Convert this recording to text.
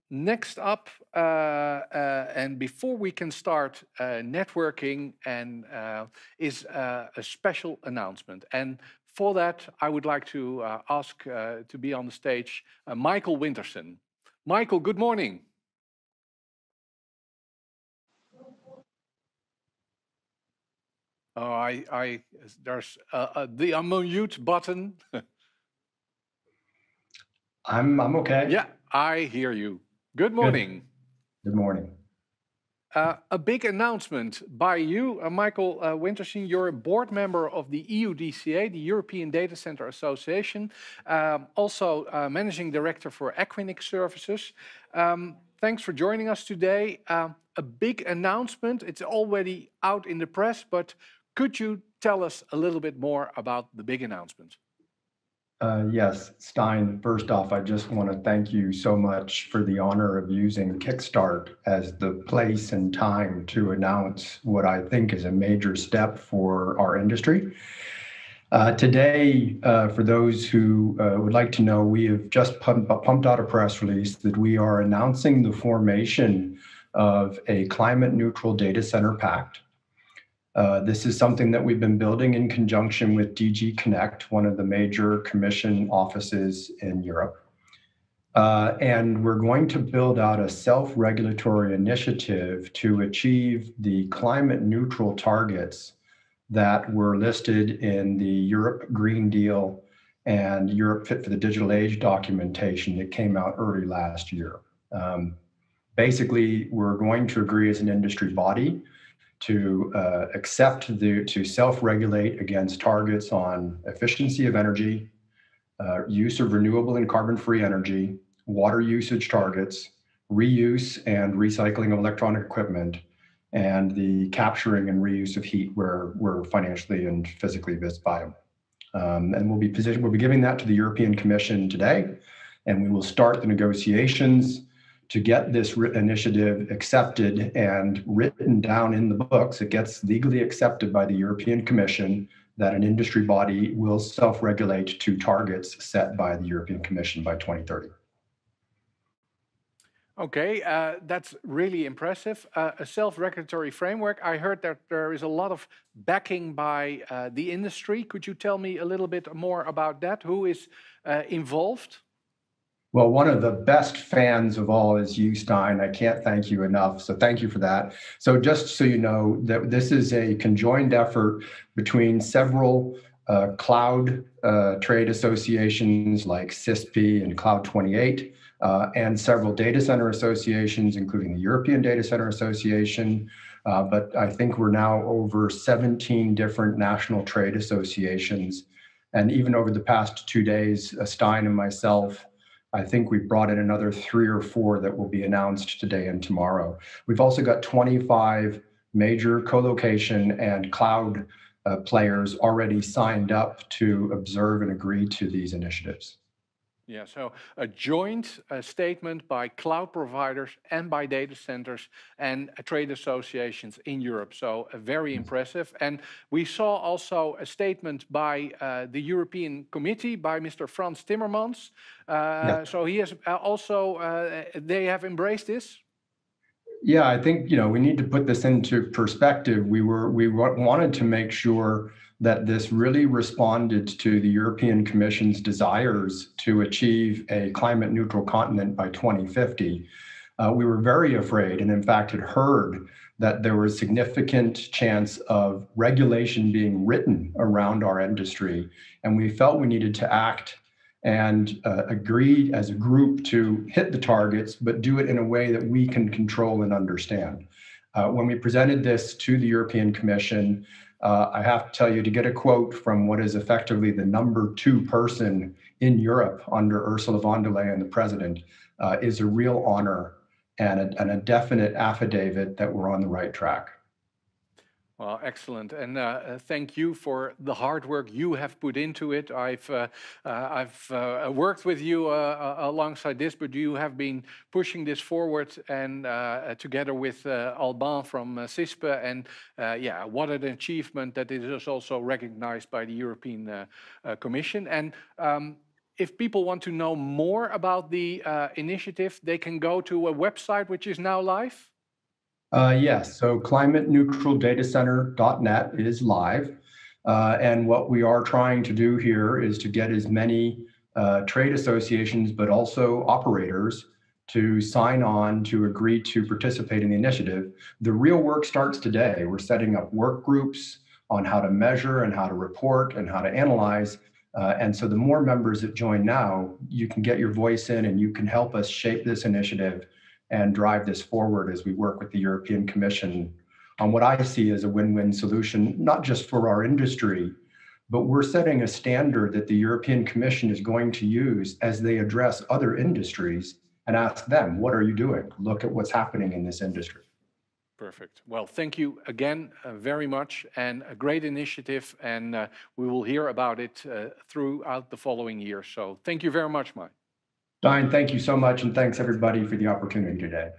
Next up, and before we can start networking, is a special announcement. And for that, I would like to ask to be on the stage Michael Winterson. Michael, good morning. Oh, there's the unmute button. I'm okay. Yeah, I hear you. Good morning. Good morning. A big announcement by you, Michael Winterson. You're a board member of the EUDCA, the European Data Center Association, also managing director for Equinix Services. Thanks for joining us today. A big announcement. It's already out in the press, but could you tell us a little bit more about the big announcement? Yes, Stein, first off, I just want to thank you so much for the honor of using Kickstart as the place and time to announce what I think is a major step for our industry. Today, for those who would like to know, we have just pumped out a press release that we are announcing the formation of a climate neutral data center pact. This is something that we've been building in conjunction with DG Connect, one of the major commission offices in Europe. And we're going to build out a self-regulatory initiative to achieve the climate neutral targets that were listed in the Europe Green Deal and Europe Fit for the Digital Age documentation that came out early last year. Basically, we're going to agree as an industry body to to self-regulate against targets on efficiency of energy, use of renewable and carbon-free energy, water usage targets, reuse and recycling of electronic equipment, and the capturing and reuse of heat where we're financially and physically viable. And we'll be giving that to the European Commission today, and we will start the negotiations to get this initiative accepted and written down in the books. It gets legally accepted by the European Commission that an industry body will self-regulate to targets set by the European Commission by 2030. Okay, that's really impressive. A self-regulatory framework. I heard that there is a lot of backing by the industry. Could you tell me a little bit more about that? Who is involved? Well, one of the best fans of all is you, Stein. I can't thank you enough. So thank you for that. So just so you know, that this is a conjoined effort between several cloud trade associations like CISP and Cloud 28, and several data center associations, including the European Data Center Association. But I think we're now over 17 different national trade associations. And even over the past 2 days, Stein and myself, I think we've brought in another 3 or 4 that will be announced today and tomorrow. We've also got 25 major co-location and cloud players already signed up to observe and agree to these initiatives. Yeah, so a joint statement by cloud providers and by data centers and trade associations in Europe. So very impressive. And we saw also a statement by the European Committee by Mr. Frans Timmermans. So he has also, they have embraced this? Yeah, I think, we need to put this into perspective. We wanted to make sure that this really responded to the European Commission's desires to achieve a climate neutral continent by 2050. We were very afraid, and in fact had heard that there was significant chance of regulation being written around our industry. And we felt we needed to act and agree as a group to hit the targets, but do it in a way that we can control and understand. When we presented this to the European Commission, I have to tell you, to get a quote from what is effectively the number 2 person in Europe under Ursula von der Leyen, the president, is a real honor and a definite affidavit that we're on the right track. Well, excellent, and thank you for the hard work you have put into it. I've worked with you alongside this, but you have been pushing this forward, and together with Alban from CISP, and yeah, what an achievement that it is also recognized by the European Commission. And if people want to know more about the initiative, they can go to a website which is now live? Yes, so climateneutraldatacenter.net is live. And what we are trying to do here is to get as many trade associations, but also operators to sign on to agree to participate in the initiative. The real work starts today. We're setting up work groups on how to measure and how to report and how to analyze. And so the more members that join now, you can get your voice in and you can help us shape this initiative and drive this forward as we work with the European Commission on what I see as a win-win solution, not just for our industry, but we're setting a standard that the European Commission is going to use as they address other industries and ask them, what are you doing? Look at what's happening in this industry. Perfect. Well, thank you again very much, and a great initiative, and we will hear about it throughout the following year. So thank you very much, Mike. Dine, thank you so much, and thanks everybody for the opportunity today.